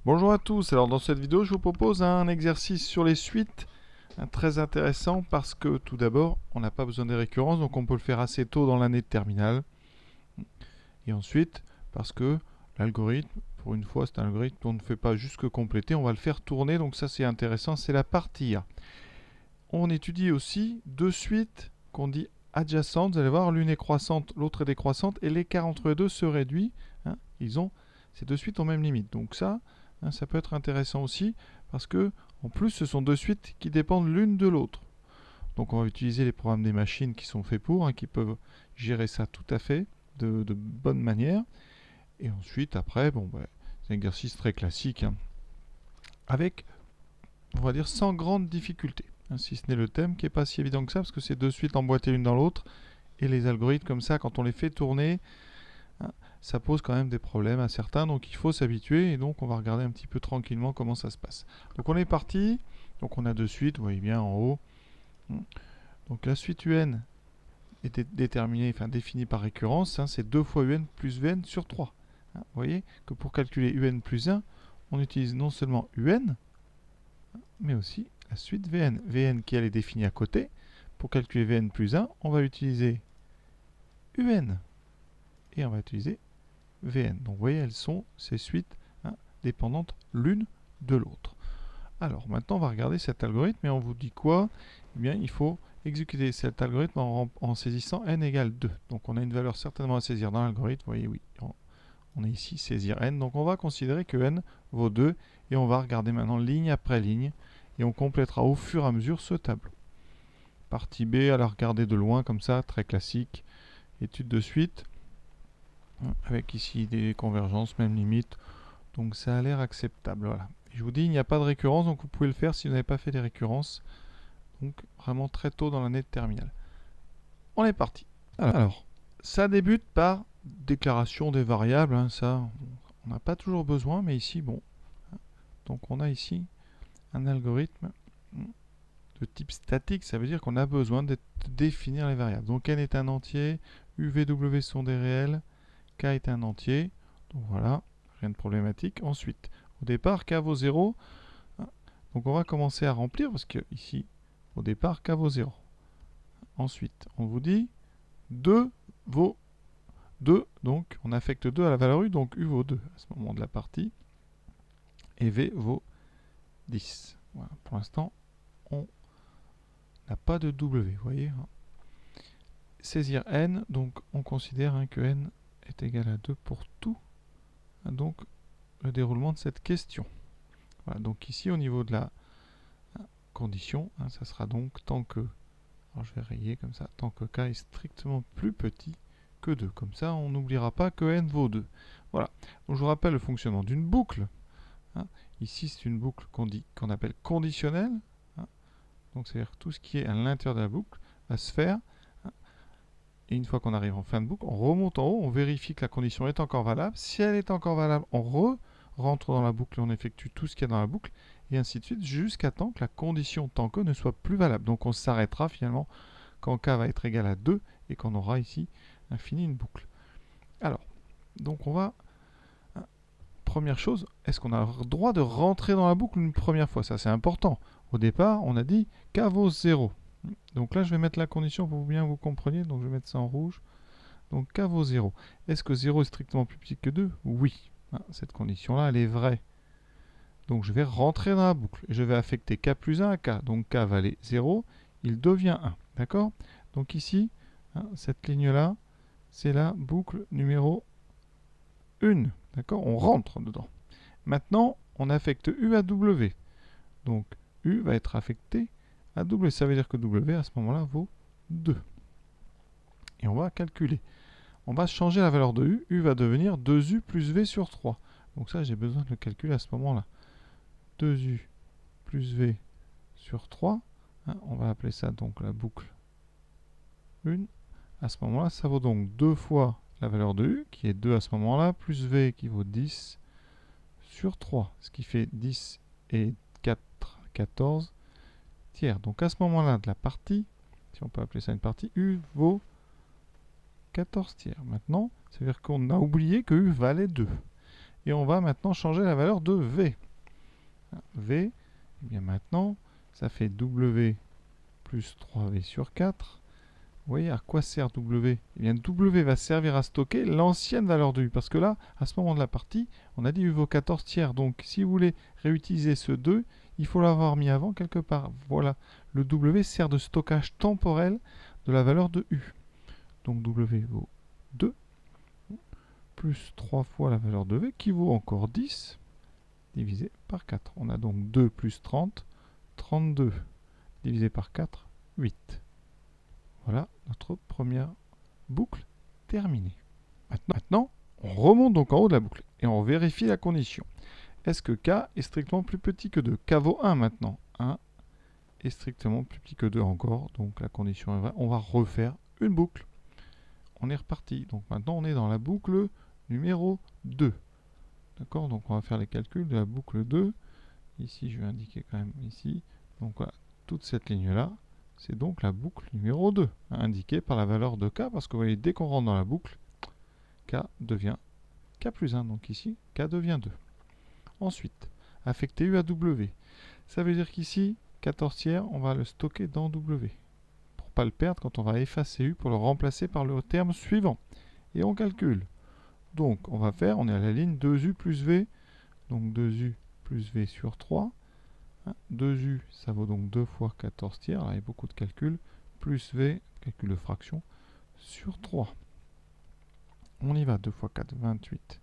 Bonjour à tous, alors dans cette vidéo je vous propose un exercice sur les suites très intéressant parce que tout d'abord on n'a pas besoin des récurrences donc on peut le faire assez tôt dans l'année de terminale et ensuite parce que l'algorithme, pour une fois c'est un algorithme qu'on ne fait pas juste que compléter, on va le faire tourner donc ça c'est intéressant, c'est la partie A. On étudie aussi deux suites qu'on dit adjacentes, vous allez voir l'une est croissante, l'autre est décroissante et l'écart entre les deux se réduit, ces deux suites ont même limite donc ça ça peut être intéressant aussi parce que en plus ce sont deux suites qui dépendent l'une de l'autre. Donc on va utiliser les programmes des machines qui sont faits pour, qui peuvent gérer ça tout à fait de bonne manière. Et ensuite après, c'est un exercice très classique avec, on va dire, sans grande difficulté. Si ce n'est le thème qui n'est pas si évident que ça parce que c'est deux suites emboîtées l'une dans l'autre et les algorithmes comme ça quand on les fait tourner, ça pose quand même des problèmes à certains, donc il faut s'habituer, et donc on va regarder un petit peu tranquillement comment ça se passe. Donc on est parti, donc on a deux suites, vous voyez bien en haut. Donc la suite UN est déterminée, définie par récurrence, c'est 2 fois UN plus Vn sur 3. Vous voyez que pour calculer UN plus 1, on utilise non seulement UN, mais aussi la suite Vn. Vn qui elle est définie à côté. Pour calculer Vn plus 1, on va utiliser UN, et on va utiliser Vn. Donc vous voyez, elles sont ces suites dépendantes l'une de l'autre. Alors maintenant on va regarder cet algorithme et on vous dit quoi? Eh bien il faut exécuter cet algorithme en saisissant n égale 2. Donc on a une valeur certainement à saisir dans l'algorithme. Vous voyez, oui, on est ici saisir n. Donc on va considérer que n vaut 2 et on va regarder maintenant ligne après ligne et on complétera au fur et à mesure ce tableau. Partie B, à la regarder de loin comme ça, très classique. Étude de suite avec ici des convergences, même limite. Donc ça a l'air acceptable. Voilà. Et je vous dis, il n'y a pas de récurrence, donc vous pouvez le faire si vous n'avez pas fait les récurrences. Donc vraiment très tôt dans l'année de terminale. On est parti. Alors, ça débute par déclaration des variables. Ça, on n'a pas toujours besoin, mais ici, bon. Donc on a ici un algorithme de type statique. Ça veut dire qu'on a besoin de définir les variables. Donc n est un entier, u, v, w sont des réels, k est un entier. Donc voilà, rien de problématique. Ensuite, au départ, k vaut 0. Donc on va commencer à remplir parce que ici, au départ, k vaut 0. Ensuite, on vous dit 2 vaut 2, donc on affecte 2 à la valeur u, donc u vaut 2 à ce moment de la partie, et v vaut 10. Voilà. Pour l'instant, on n'a pas de w, vous voyez. Saisir n, donc on considère que n est égal à 2 pour tout, donc le déroulement de cette question. Voilà, donc ici au niveau de la condition, ça sera donc tant que, alors je vais rayer comme ça, tant que k est strictement plus petit que 2. Comme ça, on n'oubliera pas que n vaut 2. Voilà. Donc je vous rappelle le fonctionnement d'une boucle. Ici, c'est une boucle qu'on appelle conditionnelle. Donc c'est-à-dire que tout ce qui est à l'intérieur de la boucle va se faire. Et une fois qu'on arrive en fin de boucle, on remonte en haut, on vérifie que la condition est encore valable. Si elle est encore valable, on rentre dans la boucle et on effectue tout ce qu'il y a dans la boucle, et ainsi de suite, jusqu'à temps que la condition tant que ne soit plus valable. Donc on s'arrêtera finalement quand k va être égal à 2 et qu'on aura ici fini une boucle. Alors, donc on va... Première chose, est-ce qu'on a le droit de rentrer dans la boucle une première fois? Ça c'est important. Au départ, on a dit k vaut 0. Donc là, je vais mettre la condition pour bien vous compreniez. Donc je vais mettre ça en rouge. Donc k vaut 0. Est-ce que 0 est strictement plus petit que 2? Oui. Cette condition-là, elle est vraie. Donc je vais rentrer dans la boucle. Et je vais affecter k plus 1 à k. Donc k valait 0. Il devient 1. D'accord? Donc ici, cette ligne-là, c'est la boucle numéro 1. D'accord? On rentre dedans. Maintenant, on affecte u à w. Donc u va être affecté à w. Ça veut dire que w à ce moment-là vaut 2. Et on va calculer. On va changer la valeur de u. U va devenir 2u plus v sur 3. Donc ça, j'ai besoin de le calculer à ce moment-là. 2u plus v sur 3. On va appeler ça donc la boucle 1. À ce moment-là, ça vaut donc 2 fois la valeur de u, qui est 2 à ce moment-là, plus v qui vaut 10 sur 3. Ce qui fait 10 et 4, 14 tiers. Donc à ce moment-là de la partie, si on peut appeler ça une partie, u vaut 14 tiers. Maintenant, ça veut dire qu'on a oublié que u valait 2. Et on va maintenant changer la valeur de V. V, et bien maintenant, ça fait W plus 3V sur 4. Vous voyez à quoi sert W? Eh bien W va servir à stocker l'ancienne valeur de U. Parce que là, à ce moment de la partie, on a dit U vaut 14 tiers. Donc si vous voulez réutiliser ce 2, il faut l'avoir mis avant quelque part. Voilà, le W sert de stockage temporel de la valeur de U. Donc W vaut 2, plus 3 fois la valeur de V, qui vaut encore 10, divisé par 4. On a donc 2 plus 30, 32, divisé par 4, 8. Voilà notre première boucle terminée. Maintenant, on remonte donc en haut de la boucle et on vérifie la condition. Est-ce que K est strictement plus petit que 2? K vaut 1 maintenant. 1 est strictement plus petit que 2 encore, donc la condition est vraie. On va refaire une boucle. On est reparti. Donc maintenant, on est dans la boucle numéro 2. D'accord? Donc on va faire les calculs de la boucle 2. Ici, je vais indiquer quand même ici. Donc voilà, toute cette ligne-là, c'est donc la boucle numéro 2, indiquée par la valeur de K, parce que vous voyez, dès qu'on rentre dans la boucle, K devient K plus 1. Donc ici, K devient 2. Ensuite, affecter U à W. Ça veut dire qu'ici, 14 tiers, on va le stocker dans W. Pour ne pas le perdre quand on va effacer U pour le remplacer par le terme suivant. Et on calcule. Donc, on va faire, on est à la ligne 2U plus V. Donc 2U plus V sur 3. 2U, ça vaut donc 2 fois 14 tiers. Là, il y a beaucoup de calculs. Plus V, calcul de fraction, sur 3. On y va. 2 fois 4, 28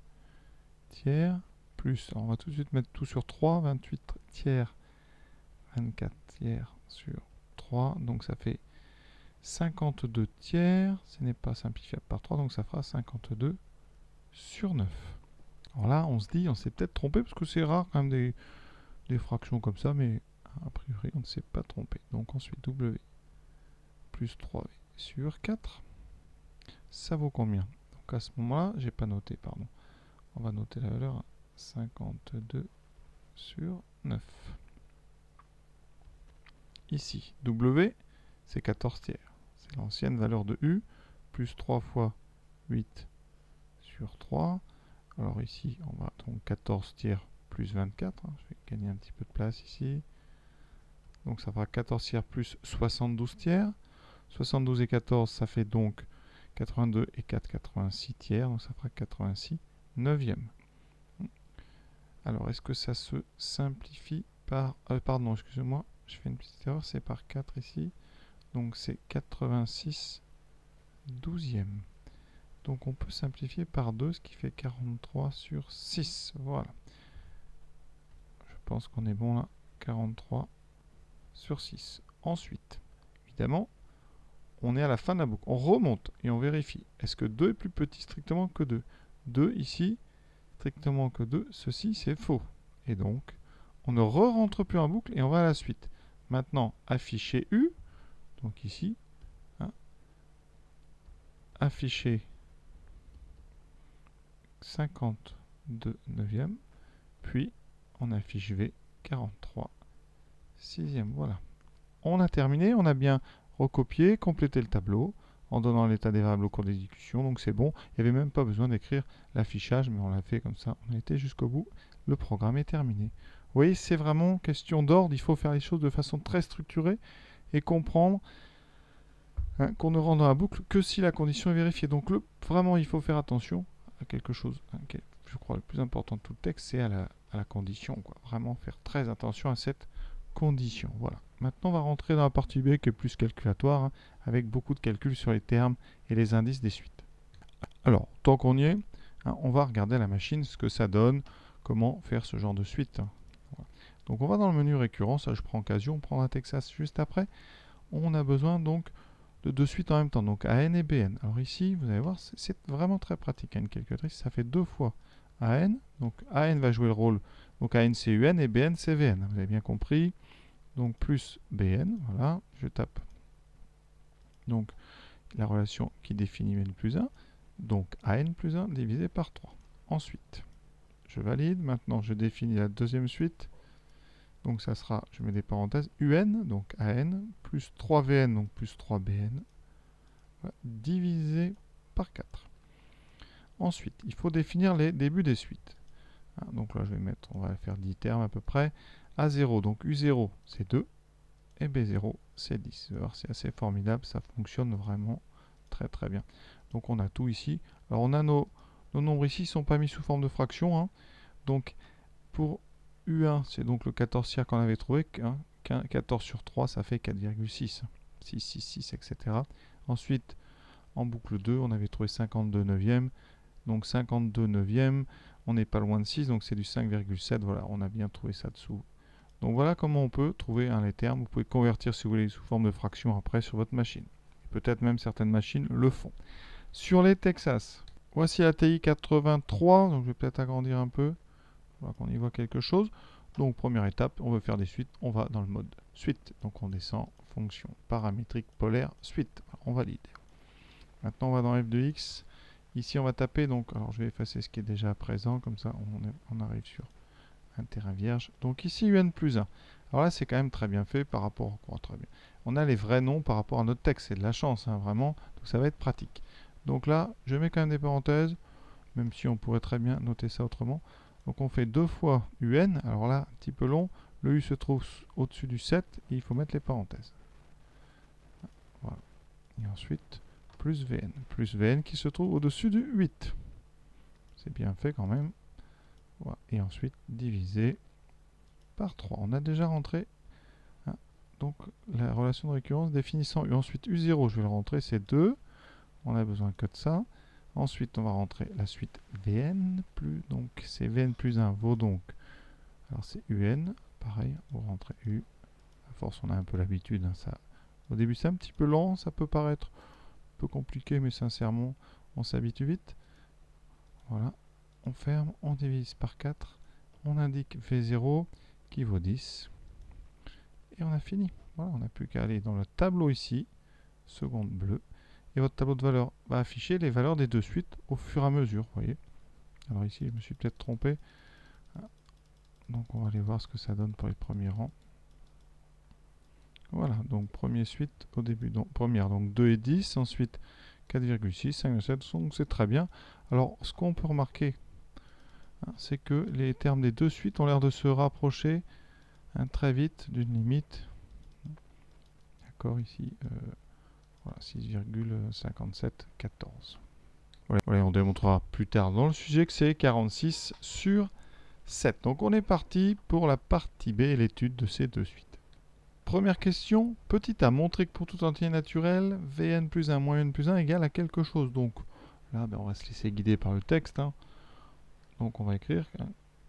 tiers. Plus, alors on va tout de suite mettre tout sur 3. 28 tiers, 24 tiers sur 3. Donc ça fait 52 tiers. Ce n'est pas simplifiable par 3. Donc ça fera 52 sur 9. Alors là, on se dit, on s'est peut-être trompé, parce que c'est rare quand même des fractions comme ça, mais a priori, on ne s'est pas trompé. Donc ensuite, W plus 3V sur 4, ça vaut combien? Donc à ce moment-là, j'ai pas noté, pardon. On va noter la valeur à 52 sur 9. Ici, W, c'est 14 tiers. C'est l'ancienne valeur de U, plus 3 fois 8 sur 3. Alors ici, on va donc 14 tiers plus 24. Je vais gagner un petit peu de place ici. Donc ça fera 14 tiers plus 72 tiers. 72 et 14, ça fait donc 82 et 4, 86 tiers. Donc ça fera 86 neuvième. Alors, est-ce que ça se simplifie par... pardon, excusez-moi, je fais une petite erreur, c'est par 4 ici. Donc c'est 86 douzième. Donc on peut simplifier par 2, ce qui fait 43 sur 6. Voilà. Je pense qu'on est bon là. 43 sur 6. Ensuite, évidemment, on est à la fin de la boucle. On remonte et on vérifie. Est-ce que 2 est plus petit strictement que 2? 2 ici, strictement que 2. Ceci, c'est faux. Et donc, on ne re-rentre plus en boucle et on va à la suite. Maintenant, afficher U. Donc ici, afficher 52 neuvième. Puis, on affiche V 43 sixième. Voilà. On a terminé. On a bien recopié, complété le tableau en donnant l'état des variables au cours des discussions. Donc c'est bon. Il n'y avait même pas besoin d'écrire l'affichage, mais on l'a fait comme ça. On a été jusqu'au bout. Le programme est terminé. Vous voyez, c'est vraiment question d'ordre. Il faut faire les choses de façon très structurée et comprendre qu'on ne rentre dans la boucle que si la condition est vérifiée. Donc vraiment, il faut faire attention à quelque chose. Je crois le plus important de tout le texte, c'est à la condition, quoi. Vraiment faire très attention à cette condition. Voilà. Maintenant, on va rentrer dans la partie B qui est plus calculatoire, avec beaucoup de calculs sur les termes et les indices des suites. Alors, tant qu'on y est, on va regarder à la machine ce que ça donne, comment faire ce genre de suite. Voilà. Donc, on va dans le menu récurrence. Ça, je prends occasion, on prendra Texas juste après. On a besoin donc de deux suites en même temps, donc AN et BN. Alors ici, vous allez voir, c'est vraiment très pratique. Une calculatrice, ça fait 2 fois AN. Donc AN va jouer le rôle, donc AN c'est UN et BN c'est VN. Vous avez bien compris. Donc plus BN, voilà, je tape. Donc la relation qui définit n plus 1. Donc AN plus 1 divisé par 3. Ensuite, je valide. Maintenant, je définis la deuxième suite. Donc ça sera, je mets des parenthèses, UN, donc AN, plus 3VN, donc plus 3BN, voilà, divisé par 4. Ensuite, il faut définir les débuts des suites. Donc là, on va faire 10 termes à peu près. A0, donc U0, c'est 2. Et B0, c'est 10. Alors, c'est assez formidable, ça fonctionne vraiment très très bien. Donc on a tout ici. Alors on a nos nombres ici, ils ne sont pas mis sous forme de fraction. Hein. Donc pour U1, c'est donc le 14e qu'on avait trouvé. 14 sur 3, ça fait 4,6. 6, 6, 6, etc. Ensuite, en boucle 2, on avait trouvé 52 neuvièmes. Donc 52 neuvièmes, on n'est pas loin de 6, donc c'est du 5,7. Voilà, on a bien trouvé ça dessous. Donc voilà comment on peut trouver les termes. Vous pouvez convertir si vous voulez sous forme de fraction après sur votre machine. Peut-être même certaines machines le font. Sur les Texas, voici la TI 83. Donc je vais peut-être agrandir un peu. Voilà qu'on y voit quelque chose. Donc première étape, on veut faire des suites. On va dans le mode suite. Donc on descend, fonction paramétrique polaire, suite. On valide. Maintenant on va dans F de X. Ici on va taper. Donc, alors je vais effacer ce qui est déjà présent. Comme ça on arrive sur un terrain vierge. Donc ici UN plus 1. Alors là c'est quand même très bien fait par rapport au très bien. On a les vrais noms par rapport à notre texte. C'est de la chance, hein, vraiment. Donc ça va être pratique. Donc là, je mets quand même des parenthèses, même si on pourrait très bien noter ça autrement. Donc on fait 2 fois UN. Alors là, un petit peu long. Le U se trouve au-dessus du 7 et il faut mettre les parenthèses. Voilà. Et ensuite, plus VN. Plus VN qui se trouve au-dessus du 8. C'est bien fait quand même. Voilà. Et ensuite, divisé par 3. On a déjà rentré. Hein. Donc la relation de récurrence définissant U. Ensuite, U0, je vais le rentrer, c'est 2. On a besoin que de ça. Ensuite, on va rentrer la suite Vn plus, donc c'est Vn plus 1 vaut donc, alors c'est Un, pareil, on va rentrer U. À force, on a un peu l'habitude, hein, ça. Au début, c'est un petit peu lent, ça peut paraître un peu compliqué, mais sincèrement, on s'habitue vite. Voilà, on ferme, on divise par 4, on indique V0 qui vaut 10, et on a fini. Voilà, on n'a plus qu'à aller dans le tableau ici, seconde bleue, et votre tableau de valeurs va afficher les valeurs des deux suites au fur et à mesure, vous voyez. Alors ici, je me suis peut-être trompé. Donc on va aller voir ce que ça donne pour les premiers rangs. Voilà, donc première suite au début, donc première, donc 2 et 10, ensuite 4,6, 5,7, donc c'est très bien. Alors ce qu'on peut remarquer, hein, c'est que les termes des deux suites ont l'air de se rapprocher très vite d'une limite. D'accord, ici, voilà, 6,5714. Voilà, on démontrera plus tard dans le sujet que c'est 46 sur 7. Donc on est parti pour la partie B et l'étude de ces deux suites. Première question, petit a montrer que pour tout entier naturel, Vn plus 1 moins n plus 1 égale à quelque chose. Donc là, on va se laisser guider par le texte. Hein. Donc on va écrire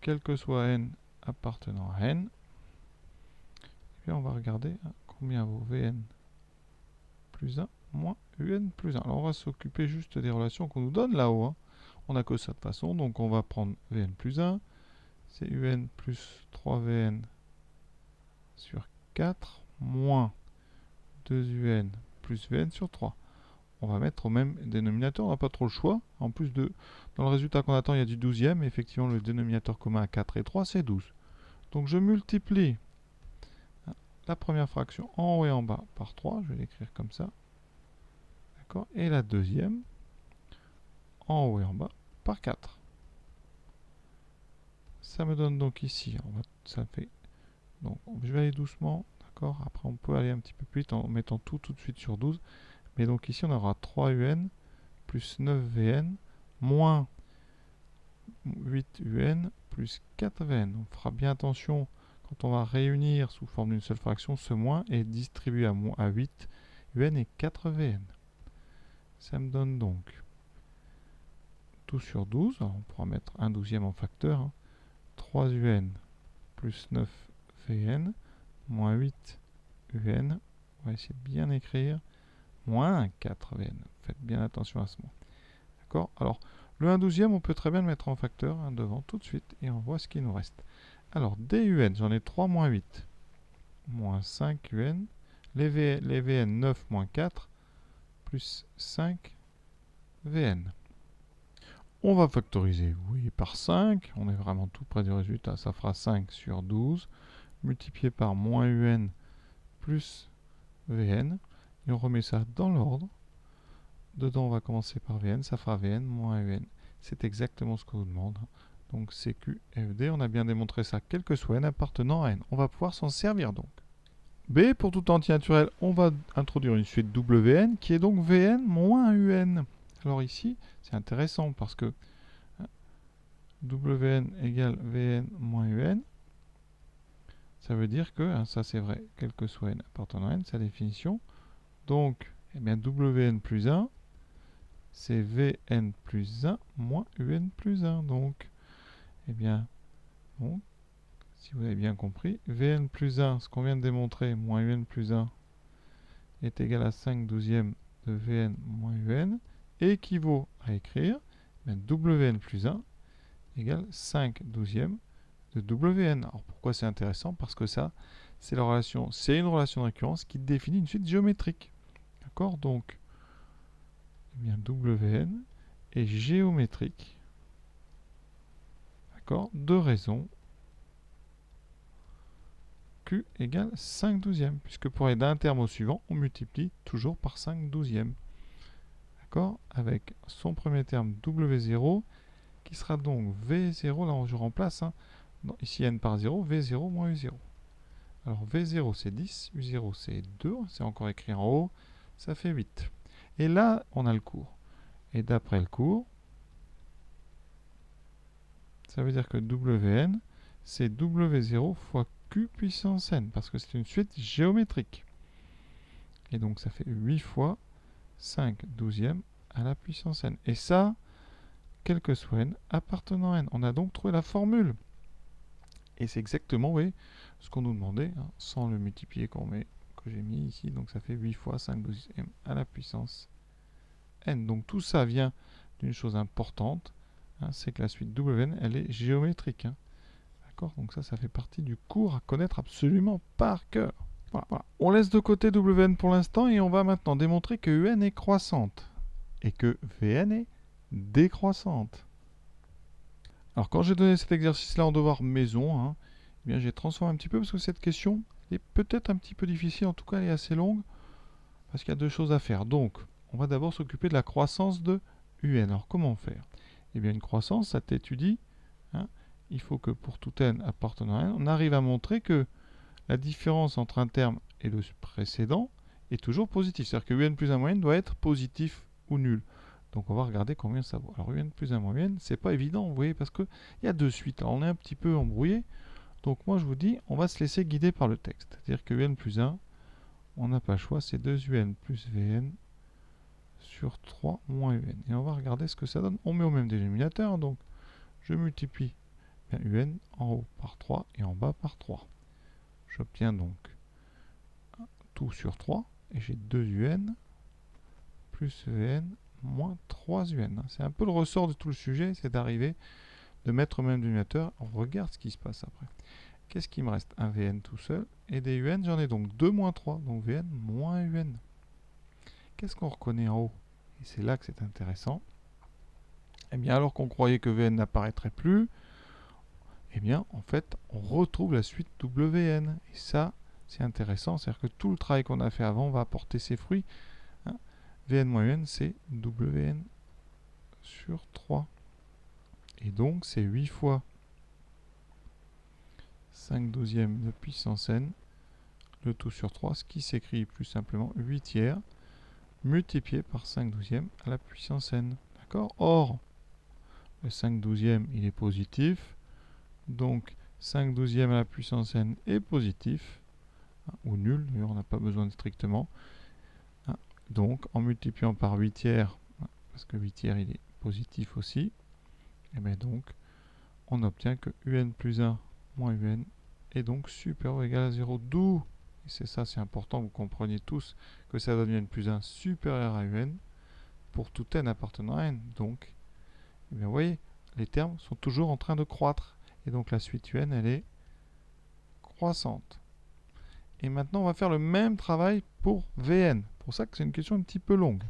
quel que soit n appartenant à n. Et puis on va regarder combien vaut Vn plus 1 moins un plus 1. Alors on va s'occuper juste des relations qu'on nous donne là-haut. Hein. On n'a que ça de façon, donc on va prendre Vn plus 1. C'est un plus 3Vn sur 4 moins 2un plus Vn sur 3. On va mettre au même dénominateur, on n'a pas trop le choix. En plus dans le résultat qu'on attend, il y a du 12e. Effectivement, le dénominateur commun à 4 et 3, c'est 12. Donc je multiplie la première fraction en haut et en bas par 3. Je vais l'écrire comme ça. D'accord. Et la deuxième en haut et en bas par 4. Ça me donne donc ici, ça fait... Donc je vais aller doucement, d'accord. Après on peut aller un petit peu plus vite en mettant tout de suite sur 12. Mais donc ici on aura 3un plus 9Vn moins 8Un plus 4Vn. On fera bien attention quand on va réunir sous forme d'une seule fraction, ce moins est distribué à 8Un et 4Vn. Ça me donne donc tout sur 12. Alors on pourra mettre un 12e en facteur. Hein. 3Un plus 9Vn moins 8Un. On va essayer de bien écrire. Moins 4Vn. Faites bien attention à ce mot. D'accord. Alors, le 1/12e, on peut très bien le mettre en facteur devant tout de suite et on voit ce qu'il nous reste. Alors, DUN, j'en ai 3 moins 8. Moins 5UN. Les VN 9 moins 4 plus 5 VN. On va factoriser, oui, par 5. On est vraiment tout près du résultat. Ça fera 5 sur 12 multiplié par moins UN plus VN. Et on remet ça dans l'ordre. Dedans, on va commencer par Vn, ça fera Vn moins Un. C'est exactement ce qu'on nous demande. Donc CQ, FD, on a bien démontré ça, quel que soit n appartenant à n. On va pouvoir s'en servir donc. B, pour tout entier naturel, on va introduire une suite Wn qui est donc Vn moins Un. Alors ici, c'est intéressant parce que Wn égale Vn moins Un, ça veut dire que, ça c'est vrai, quel que soit n appartenant à n, sa définition. Donc, eh bien, Wn plus 1, c'est Vn plus 1 moins Un plus 1. Donc, eh bien, bon, si vous avez bien compris, Vn plus 1, ce qu'on vient de démontrer, moins Un plus 1, est égal à 5 douzièmes de Vn moins Un, et équivaut à écrire Wn plus 1 égale 5 douzièmes de Wn. Alors pourquoi c'est intéressant? Parce que ça, c'est une relation de récurrence qui définit une suite géométrique. D'accord? Donc, eh bien, Wn est géométrique. D'accord? De raison Q égale 5 douzièmes, puisque pour aller d'un terme au suivant, on multiplie toujours par 5 douzièmes. D'accord? Avec son premier terme W0, qui sera donc V0, là je remplace, hein, ici n par 0, V0 moins U0. Alors V0 c'est 10, U0 c'est 2, c'est encore écrit en haut, ça fait 8. Et là, on a le cours. Et d'après le cours, ça veut dire que Wn, c'est W0 fois Q puissance n, parce que c'est une suite géométrique. Et donc ça fait 8 fois 5 douzièmes à la puissance n. Et ça, quel que soit n, appartenant à n. On a donc trouvé la formule. Et c'est exactement, vous voyez, ce qu'on nous demandait, hein, sans le multiplier que j'ai mis ici. Donc ça fait 8 fois 5 douzièmes à la puissance n. Donc tout ça vient d'une chose importante, hein, c'est que la suite Wn, elle est géométrique. Hein. D'accord? Donc ça fait partie du cours à connaître absolument par cœur. Voilà. On laisse de côté Wn pour l'instant et on va maintenant démontrer que Un est croissante et que Vn est décroissante. Alors quand j'ai donné cet exercice-là en devoir maison, hein, eh bien j'ai transformé un petit peu parce que cette question est peut-être un petit peu difficile, en tout cas elle est assez longue, parce qu'il y a deux choses à faire. Donc, on va d'abord s'occuper de la croissance de Un. Alors comment faire? Eh bien une croissance, ça t'étudie, hein, il faut que pour tout n appartenant à n, on arrive à montrer que la différence entre un terme et le précédent est toujours positive. C'est-à-dire que Un plus 1 moins n doit être positif ou nul. Donc on va regarder combien ça vaut. Alors Un plus 1 moins n, c'est pas évident, vous voyez, parce qu'il y a deux suites. Alors on est un petit peu embrouillé. Donc moi je vous dis, on va se laisser guider par le texte. C'est-à-dire que Un plus 1, on n'a pas le choix, c'est 2Un plus Vn sur 3 moins Un. Et on va regarder ce que ça donne. On met au même dénominateur, donc je multiplie Un en haut par 3 et en bas par 3. J'obtiens donc tout sur 3 et j'ai 2Un plus Vn moins 3Un. C'est un peu le ressort de tout le sujet, c'est d'arriver de mettre au même dénominateur. On regarde ce qui se passe après. Qu'est-ce qui me reste? Un Vn tout seul et des Un, j'en ai donc 2 moins 3, donc Vn moins Un. Qu'est-ce qu'on reconnaît en haut? Et c'est là que c'est intéressant. Eh bien, alors qu'on croyait que Vn n'apparaîtrait plus, eh bien, en fait, on retrouve la suite Wn. Et ça, c'est intéressant. C'est-à-dire que tout le travail qu'on a fait avant va apporter ses fruits. Hein. Vn moins Un, c'est Wn sur 3. Et donc, c'est 8 fois 5 douzièmes de puissance n, le tout sur 3, ce qui s'écrit plus simplement 8 tiers, multiplié par 5 douzièmes à la puissance n. D'accord? Or, le 5 douzièmes, il est positif. Donc, 5 douzièmes à la puissance n est positif, hein, ou nul, d'ailleurs on n'a pas besoin de strictement. Hein. Donc, en multipliant par 8 tiers, hein, parce que 8 tiers il est positif aussi, et bien donc, on obtient que Un plus 1 moins Un est donc supérieur ou égal à 0. D'où, et c'est ça, c'est important, vous compreniez tous, que ça donne Un plus 1 supérieur à Un pour tout n appartenant à n. Donc, eh bien, vous voyez, les termes sont toujours en train de croître. Et donc la suite Un, elle est croissante. Et maintenant, on va faire le même travail pour Vn. C'est pour ça que c'est une question un petit peu longue.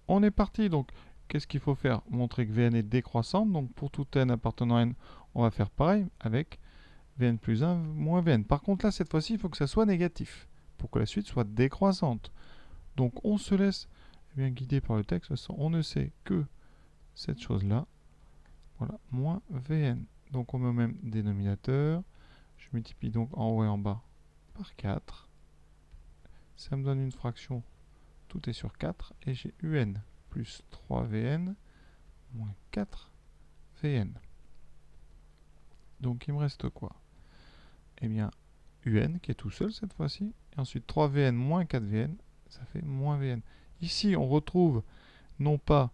On est parti. Donc, qu'est-ce qu'il faut faire? Montrer que Vn est décroissante. Donc, pour tout n appartenant à n, on va faire pareil avec Vn plus 1 moins Vn. Par contre, là, cette fois-ci, il faut que ça soit négatif pour que la suite soit décroissante. Donc, on se laisse guider par le texte. On ne sait que cette chose-là. voilà, moins Vn. Donc on met au même dénominateur. Je multiplie donc en haut et en bas par 4. Ça me donne une fraction, tout est sur 4, et j'ai un plus 3Vn moins 4Vn. Donc il me reste quoi? Eh bien, un qui est tout seul cette fois-ci, et ensuite 3Vn moins 4Vn, ça fait moins Vn. Ici, on retrouve non pas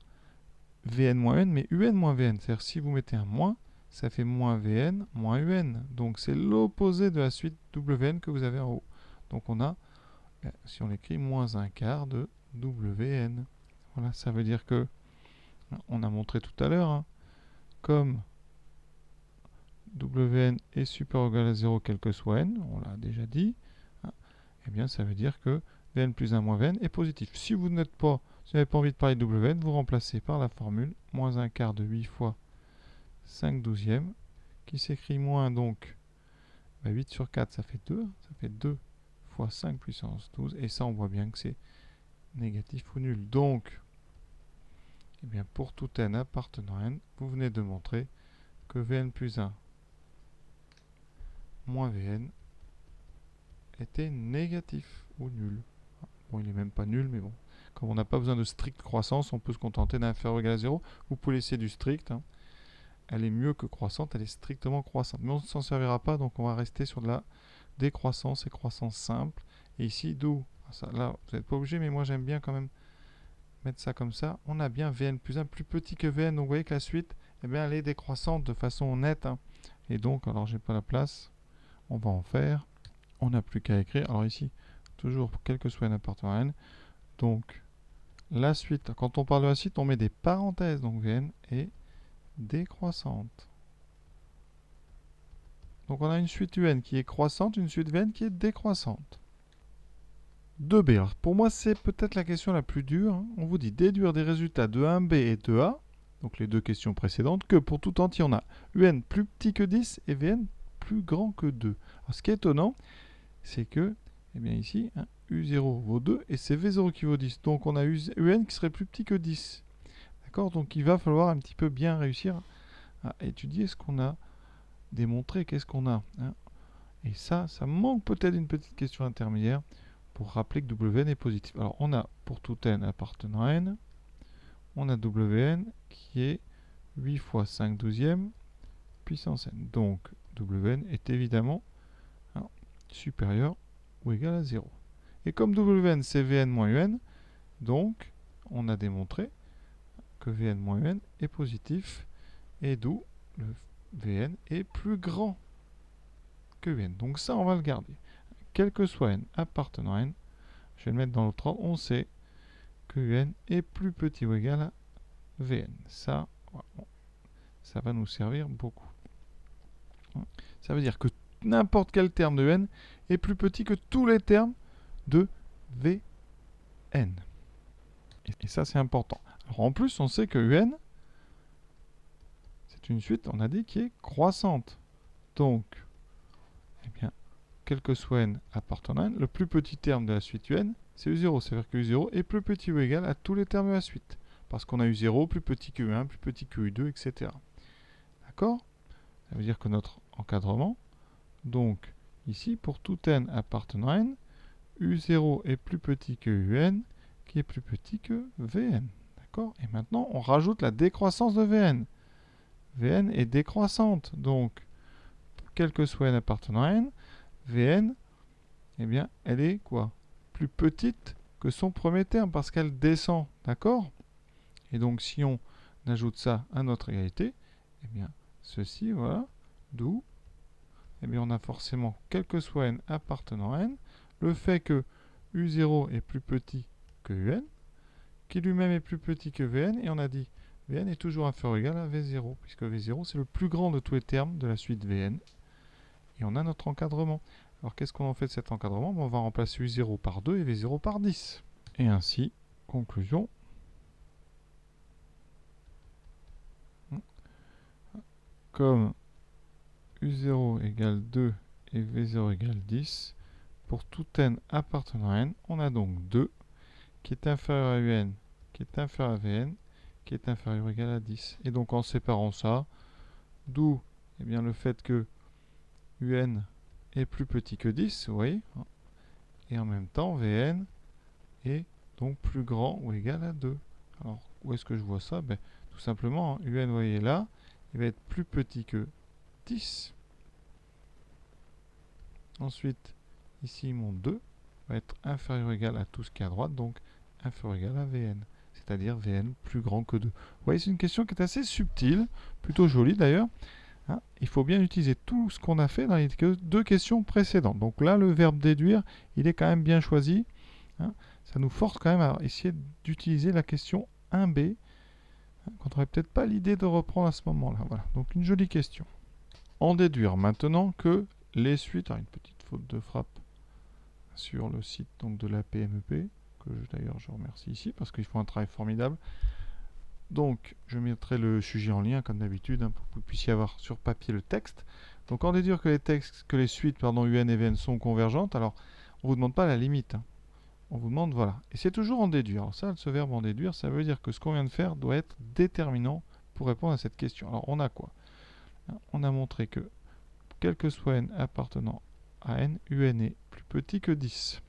Vn moins un, mais un moins Vn. C'est-à-dire si vous mettez un moins, ça fait moins Vn moins un. Donc c'est l'opposé de la suite Wn que vous avez en haut. Donc on a, si on l'écrit, moins un quart de Wn. Voilà, ça veut dire que, on a montré tout à l'heure, hein, comme Wn est supérieur ou égal à 0 quel que soit n, on l'a déjà dit, hein, eh bien ça veut dire que Vn plus 1 moins Vn est positif. Si vous n'avez pas envie de parler de Wn, vous remplacez par la formule moins un quart de 8 fois 5 douzièmes, qui s'écrit moins donc 8 sur 4, ça fait 2, ça fait 2 fois 5 puissance 12, et ça on voit bien que c'est négatif ou nul. Donc, eh bien, pour tout n appartenant à n, vous venez de montrer que Vn plus 1 moins Vn était négatif ou nul. Bon, il n'est même pas nul, mais bon. Comme on n'a pas besoin de stricte croissance, on peut se contenter d'un inférieur ou égal à 0. Vous pouvez laisser du strict. Hein. Elle est mieux que croissante, elle est strictement croissante. Mais on ne s'en servira pas, donc on va rester sur de la décroissance et croissance simple. Et ici, d'où là, vous n'êtes pas obligé, mais moi j'aime bien quand même mettre ça comme ça. On a bien Vn plus 1 plus petit que Vn. Donc vous voyez que la suite, eh bien, elle est décroissante de façon nette. Hein. Et donc, alors j'ai pas la place, on va en faire. On n'a plus qu'à écrire. Alors ici, toujours quel que soit n appartenant à n. Donc, la suite, quand on parle de la suite, on met des parenthèses. Donc Vn est décroissante. Donc on a une suite un qui est croissante, une suite Vn qui est décroissante. 2b. Alors pour moi, c'est peut-être la question la plus dure. Hein. On vous dit déduire des résultats de 1b et 2a, donc les deux questions précédentes, que pour tout entier, on a un plus petit que 10 et Vn plus grand que 2. Alors ce qui est étonnant, c'est que, eh bien ici, hein, U0 vaut 2 et c'est V0 qui vaut 10. Donc on a UN qui serait plus petit que 10. D'accord? Donc il va falloir un petit peu bien réussir à étudier ce qu'on a démontré, qu'est-ce qu'on a. Hein. Et ça manque peut-être une petite question intermédiaire pour rappeler que Wn est positif. Alors on a pour tout n appartenant à n, on a Wn qui est 8 fois 5 douzièmes puissance n. Donc Wn est évidemment supérieur ou égal à 0. Et comme Wn c'est Vn moins Un, donc on a démontré que Vn moins Un est positif, et d'où le Vn est plus grand que Vn. Donc ça, on va le garder. Quel que soit n appartenant à n, je vais le mettre dans l'autre ordre, on sait que Vn est plus petit ou égal à Vn. Ça, ça va nous servir beaucoup. Ça veut dire que n'importe quel terme de n est plus petit que tous les termes de Vn. Et ça, c'est important. Alors en plus, on sait que un, c'est une suite, on a dit, qui est croissante. Donc, eh bien, quel que soit n appartenant à n, le plus petit terme de la suite un, c'est U0. C'est-à-dire que U0 est plus petit ou égal à tous les termes de la suite. Parce qu'on a U0 plus petit que U1, plus petit que U2, etc. D'accord? Ça veut dire que notre encadrement, donc ici, pour tout n appartenant à n, U0 est plus petit que Un, qui est plus petit que Vn. D'accord? Et maintenant, on rajoute la décroissance de Vn. Vn est décroissante, donc, quel que soit n appartenant à n, Vn, eh bien, elle est quoi? Plus petite que son premier terme, parce qu'elle descend. D'accord? Et donc, si on ajoute ça à notre égalité, eh bien, ceci, voilà, d'où, eh bien, on a forcément, quel que soit n appartenant à n, le fait que U0 est plus petit que Un, qui lui-même est plus petit que Vn, et on a dit Vn est toujours inférieur ou égal à V0, puisque V0 c'est le plus grand de tous les termes de la suite Vn, et on a notre encadrement. Alors qu'est-ce qu'on en fait de cet encadrement? On va remplacer U0 par 2 et V0 par 10. Et ainsi, conclusion, comme U0 égale 2 et V0 égale 10, pour tout n appartenant à n, on a donc 2 qui est inférieur à Un, qui est inférieur à Vn, qui est inférieur ou égal à 10. Et donc en séparant ça, D'où eh bien, le fait que UN est plus petit que 10, vous voyez. Et en même temps, Vn est donc plus grand ou égal à 2. Alors, où est-ce que je vois ça? Ben, tout simplement, UN, vous voyez là, il va être plus petit que 10. Ensuite, ici, mon 2 va être inférieur ou égal à tout ce qui est à droite, donc inférieur ou égal à Vn. C'est-à-dire Vn plus grand que 2. Vous voyez, c'est une question qui est assez subtile, plutôt jolie d'ailleurs. Hein, il faut bien utiliser tout ce qu'on a fait dans les deux questions précédentes. Donc là, le verbe déduire, il est quand même bien choisi. Hein, ça nous force quand même à essayer d'utiliser la question 1b, hein, qu'on n'aurait peut-être pas l'idée de reprendre à ce moment-là. Voilà, donc une jolie question. En déduire maintenant que les suites, une petite faute de frappe sur le site donc, de la PMEP, que d'ailleurs je remercie ici parce qu'ils font un travail formidable. Donc, je mettrai le sujet en lien, comme d'habitude, hein, pour que vous puissiez avoir sur papier le texte. Donc, en déduire que les suites UN et Vn sont convergentes, alors, on ne vous demande pas la limite. Hein. On vous demande, voilà. Et c'est toujours en déduire. Alors ça, ce verbe en déduire, ça veut dire que ce qu'on vient de faire doit être déterminant pour répondre à cette question. Alors, on a quoi? On a montré que, quel que soit n appartenant à n, UN est plus petit que 10.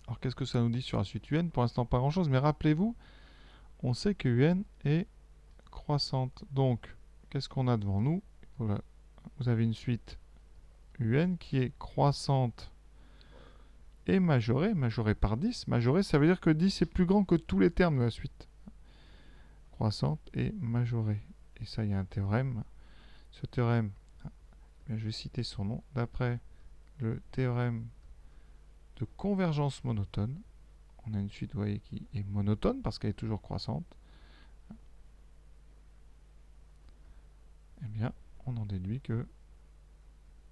Alors, qu'est-ce que ça nous dit sur la suite UN? Pour l'instant, pas grand-chose, mais rappelez-vous, on sait que UN est croissante. Donc, qu'est-ce qu'on a devant nous? Voilà. Vous avez une suite UN qui est croissante et majorée par 10. Majorée, ça veut dire que 10 est plus grand que tous les termes de la suite. Croissante et majorée. Et ça, il y a un théorème. Ce théorème, je vais citer son nom. D'après le théorème de convergence monotone, on a une suite, vous voyez, qui est monotone parce qu'elle est toujours croissante. Eh bien, on en déduit que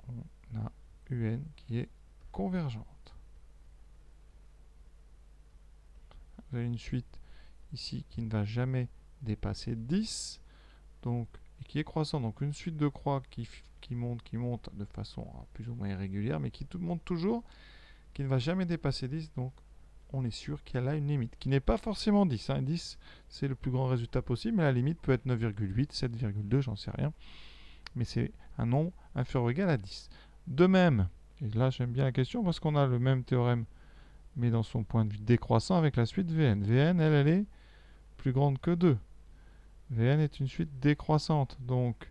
on a UN qui est convergente. Vous avez une suite ici qui ne va jamais dépasser 10, donc, et qui est croissante. Donc une suite de croix qui monte de façon plus ou moins irrégulière, mais qui monte toujours, qui ne va jamais dépasser 10, donc on est sûr qu'elle a une limite, qui n'est pas forcément 10. Hein. 10, c'est le plus grand résultat possible, mais la limite peut être 9,8, 7,2, j'en sais rien. Mais c'est un nombre inférieur ou égal à 10. De même, et là j'aime bien la question parce qu'on a le même théorème, mais dans son point de vue décroissant avec la suite Vn. Vn, elle est plus grande que 2. Vn est une suite décroissante. Donc,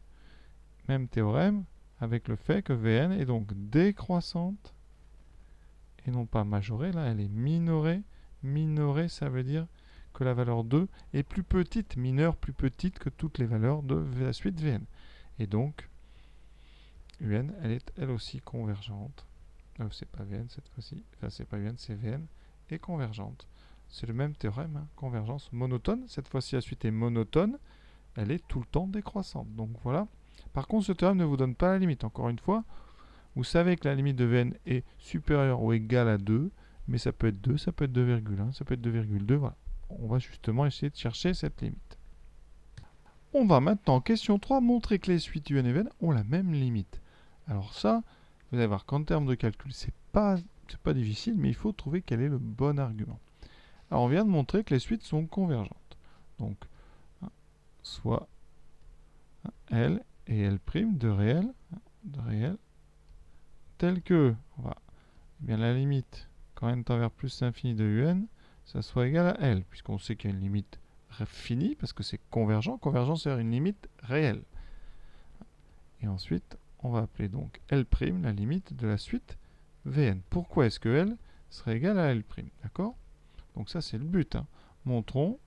même théorème avec le fait que Vn est donc décroissante et non pas majorée. Là, elle est minorée. Minorée, ça veut dire que la valeur 2 est plus petite, mineure, plus petite que toutes les valeurs de la suite Vn. Et donc, Un, elle est elle aussi convergente. C'est pas Vn cette fois-ci. Enfin, c'est pas Un, c'est Vn. Et convergente. C'est le même théorème, hein, convergence monotone. Cette fois-ci, la suite est monotone. Elle est tout le temps décroissante. Donc voilà. Par contre, ce théorème ne vous donne pas la limite. Encore une fois, vous savez que la limite de Vn est supérieure ou égale à 2. Mais ça peut être 2, ça peut être 2,1, ça peut être 2,2. Voilà. On va justement essayer de chercher cette limite. On va maintenant, question 3, montrer que les suites UN et Vn ont la même limite. Alors ça, vous allez voir qu'en termes de calcul, c'est pas difficile, mais il faut trouver quel est le bon argument. Alors on vient de montrer que les suites sont convergentes. Donc, soit L et L' de réel, tel que bien, la limite, quand n tend vers plus l'infini de Un, ça soit égal à L, puisqu'on sait qu'il y a une limite finie, parce que c'est convergent. Convergent, c'est une limite réelle. Et ensuite, on va appeler donc L', la limite de la suite Vn. Pourquoi est-ce que L serait égal à L'? D'accord? Donc ça, c'est le but. Hein. Montrons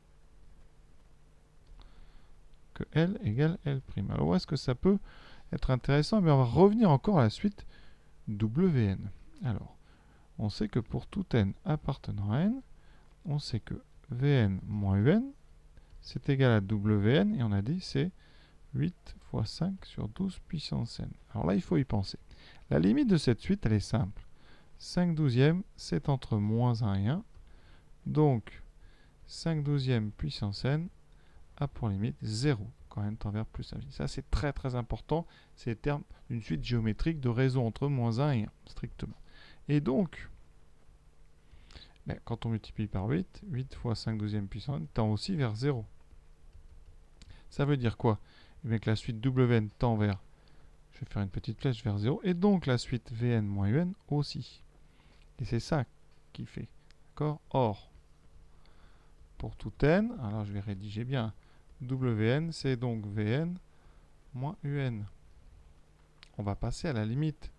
que L égale L'. Alors, où est-ce que ça peut être intéressant? On va revenir encore à la suite Wn. Alors, on sait que pour tout n appartenant à n, on sait que Vn moins Un, c'est égal à Wn, et on a dit c'est 8 fois 5 sur 12 puissance n. Alors là, il faut y penser. La limite de cette suite, elle est simple. 5 douzièmes, c'est entre moins 1 et 1. Donc, 5 douzièmes puissance n a pour limite 0 quand n tend vers plus infini. Ça, c'est très très important. C'est le terme d'une suite géométrique de raison entre moins 1 et 1, strictement. Et donc, quand on multiplie par 8, 8 fois 5 douzièmes puissance n tend aussi vers 0. Ça veut dire quoi? et bien que la suite wn tend vers, je vais faire une petite flèche vers 0, et donc la suite vn moins un aussi. Et c'est ça qui fait. D'accord? Or, pour tout n, alors je vais rédiger bien, wn, c'est donc vn moins un. On va passer à la limite.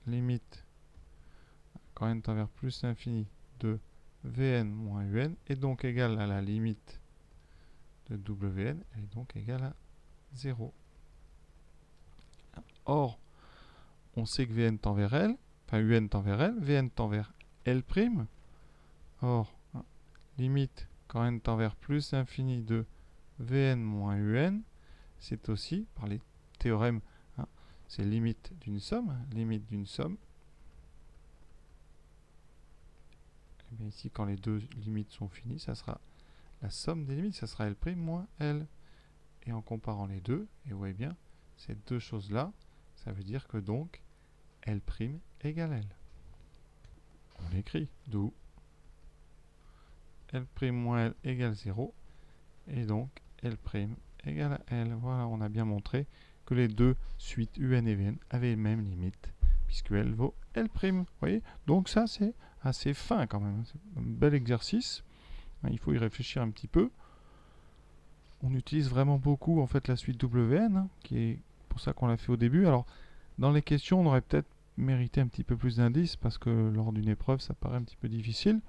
Limite, quand n tend vers plus l'infini, de vn moins un, est donc égale à la limite de wn, est donc égale à 0. Or, on sait que vn tend vers l, enfin un tend vers l, vn tend vers l'. Or, limite quand n tend vers plus l'infini de vn moins un, c'est aussi, par les théorèmes, hein, c'est limite d'une somme. Limite d'une somme. Et bien ici, quand les deux limites sont finies, ça sera la somme des limites, ça sera l' moins l. Et en comparant les deux, et vous voyez bien, ces deux choses-là, ça veut dire que donc l' égale l. On l'écrit, d'où l' moins l égale 0, et donc l' égale à l. Voilà, on a bien montré que les deux suites un et vn avaient les mêmes limites, puisque l vaut l'. Vous voyez? Donc ça, c'est assez fin quand même. C'est un bel exercice. Il faut y réfléchir un petit peu. On utilise vraiment beaucoup en fait la suite wn, qui est pour ça qu'on l'a fait au début. Alors, dans les questions, on aurait peut-être mérité un petit peu plus d'indices, parce que lors d'une épreuve, ça paraît un petit peu difficile.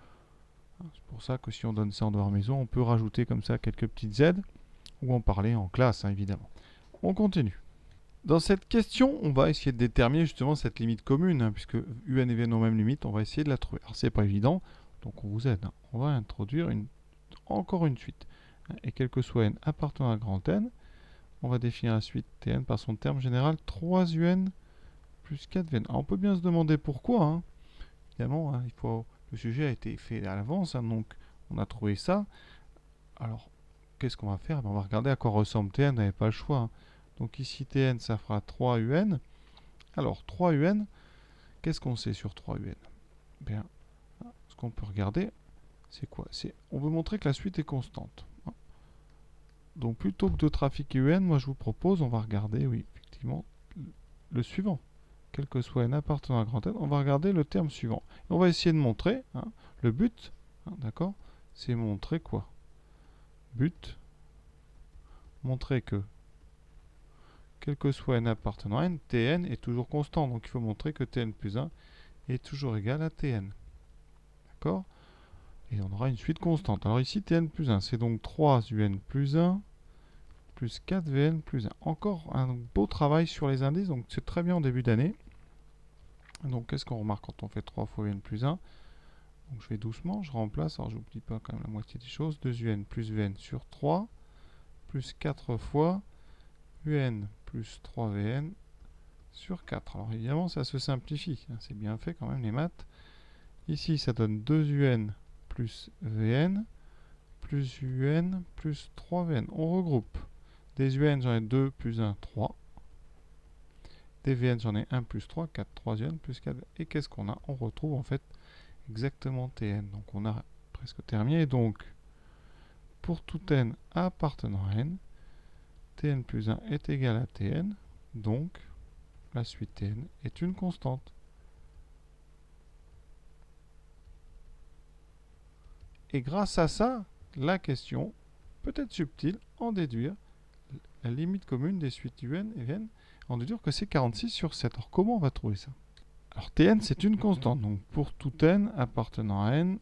C'est pour ça que si on donne ça en devoir maison, on peut rajouter comme ça quelques petites aides, ou en parler en classe, hein, évidemment. On continue. Dans cette question, on va essayer de déterminer justement cette limite commune, hein, puisque un et vn ont même limite, on va essayer de la trouver. Alors c'est pas évident, donc on vous aide. Hein. On va introduire encore une suite. Et quel que soit n appartenant à grand N, on va définir la suite Tn par son terme général 3un plus 4vn. Alors on peut bien se demander pourquoi. Hein. Évidemment, hein, le sujet a été fait à l'avance, hein, donc on a trouvé ça. Alors, qu'est-ce qu'on va faire? On va regarder à quoi ressemble Tn, on n'avait pas le choix. Hein. Donc ici, Tn, ça fera 3un. Alors, 3un, qu'est-ce qu'on sait sur 3un? Bien, ce qu'on peut regarder, c'est quoi? On veut montrer que la suite est constante. Donc, plutôt que de trafiquer un, moi je vous propose, on va regarder, oui, effectivement, le suivant. Quel que soit n appartenant à grand N, on va regarder le terme suivant. Et on va essayer de montrer, hein, le but, hein, d'accord, c'est montrer quoi? But, montrer que quel que soit n appartenant à n, Tn est toujours constant. Donc il faut montrer que Tn plus 1 est toujours égal à Tn. D'accord? Et on aura une suite constante. Alors ici, Tn plus 1, c'est donc 3un plus 1 plus 4vn plus 1. Encore un beau travail sur les indices, donc c'est très bien en début d'année. Donc qu'est-ce qu'on remarque quand on fait 3 fois un plus 1? Donc je vais doucement, je remplace, alors j'oublie pas quand même la moitié des choses. 2un plus vn sur 3, plus 4 fois un plus 3vn sur 4. Alors évidemment, ça se simplifie. Hein, c'est bien fait quand même les maths. Ici, ça donne 2un plus vn plus un plus 3vn. On regroupe. Des un, j'en ai 2 plus 1, 3. Des vn, j'en ai 1 plus 3, 4. 3un plus 4. Et qu'est-ce qu'on a? On retrouve en fait exactement Tn. Donc on a presque terminé. Donc, pour tout n appartenant à n, Tn plus 1 est égal à Tn. Donc, la suite Tn est une constante. Et grâce à ça, la question peut être subtile, en déduire la limite commune des suites un et vn, en déduire que c'est 46 sur 7. Alors comment on va trouver ça? Alors Tn c'est une constante, donc pour tout n appartenant à n,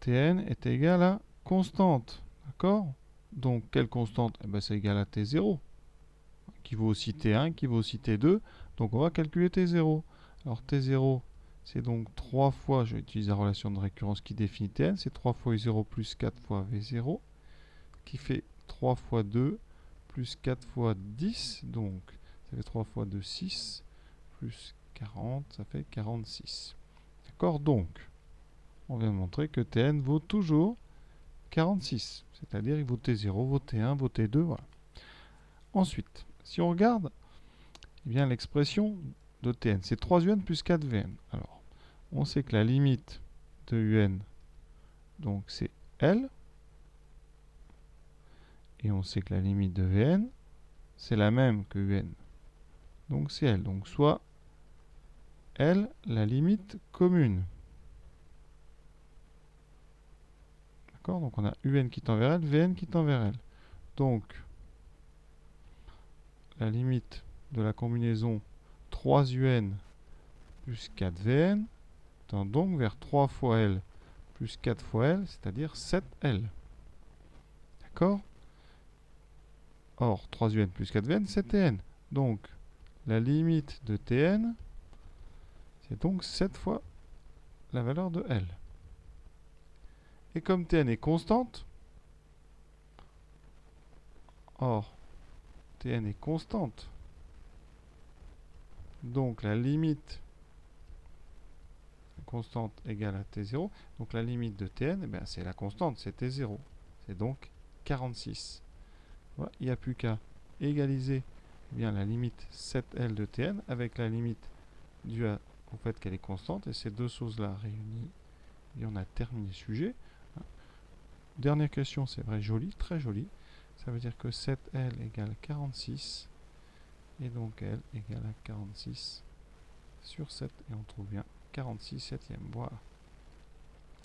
Tn est égal à constante. D'accord? Donc quelle constante? Eh bien, c'est égal à T0, qui vaut aussi T1, qui vaut aussi T2. Donc on va calculer T0. Alors T0, c'est donc 3 fois, je vais utiliser la relation de récurrence qui définit Tn, c'est 3 fois U0 plus 4 fois V0, qui fait 3 fois 2 plus 4 fois 10, donc ça fait 3 fois 2, 6, plus 40, ça fait 46. D'accord? Donc, on vient de montrer que Tn vaut toujours 46, c'est-à-dire il vaut T0, vaut T1, vaut T2, voilà. Ensuite, si on regarde, eh bien l'expression de Tn, c'est 3un plus 4vn. Alors, on sait que la limite de un, donc c'est L, et on sait que la limite de Vn, c'est la même que UN. Donc c'est L. Donc soit L, la limite commune. D'accord? Donc on a UN qui tend vers L, VN qui tend vers L. Donc la limite de la combinaison 3UN plus 4VN tend donc vers 3 fois L plus 4 fois L, c'est-à-dire 7L. D'accord? Or, 3UN plus 4VN, c'est TN. Donc, la limite de TN, c'est donc 7 fois la valeur de L. Et comme TN est constante, or, TN est constante, donc la limite constante égale à T0, donc la limite de Tn, eh bien, c'est la constante, c'est T0. C'est donc 46. Voilà, il n'y a plus qu'à égaliser eh bien, la limite 7L de Tn avec la limite due au fait qu'elle est constante, et ces deux choses-là réunies, et on a terminé le sujet. Dernière question, c'est vrai, joli, très joli. Ça veut dire que 7L égale 46, et donc L égale à 46 sur 7, et on trouve bien 46 septième. Voilà.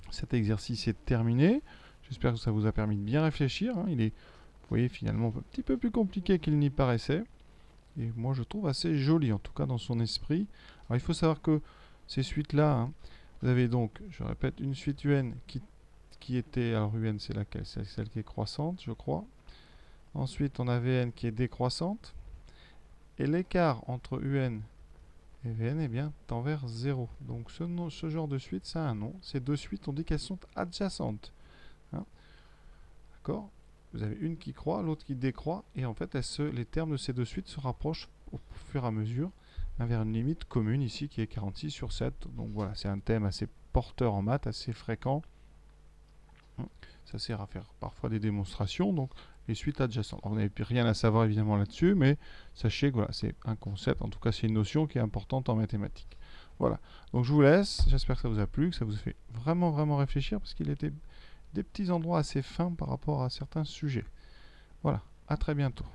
Cet exercice est terminé. J'espère que ça vous a permis de bien réfléchir. Il est, vous voyez, finalement un petit peu plus compliqué qu'il n'y paraissait. Et moi, je trouve assez joli, en tout cas dans son esprit. Alors, il faut savoir que ces suites-là, vous avez donc, je répète, une suite UN qui était... Alors, UN, c'est laquelle? C'est celle qui est croissante, je crois. Ensuite, on a VN qui est décroissante. Et l'écart entre UN et Vn eh bien, tend vers 0. Donc ce genre de suite, ça a un nom. Ces deux suites, on dit qu'elles sont adjacentes. D'accord? Vous avez une qui croît, l'autre qui décroît, et en fait, les termes de ces deux suites se rapprochent au fur et à mesure vers une limite commune ici qui est 46 sur 7. Donc voilà, c'est un thème assez porteur en maths, assez fréquent. Ça sert à faire parfois des démonstrations. Donc les suites adjacentes. Alors, vous n'avez rien à savoir évidemment là-dessus, mais sachez que voilà, c'est un concept, en tout cas c'est une notion qui est importante en mathématiques. Voilà, donc je vous laisse, j'espère que ça vous a plu, que ça vous a fait vraiment réfléchir, parce qu'il était des petits endroits assez fins par rapport à certains sujets. Voilà, à très bientôt.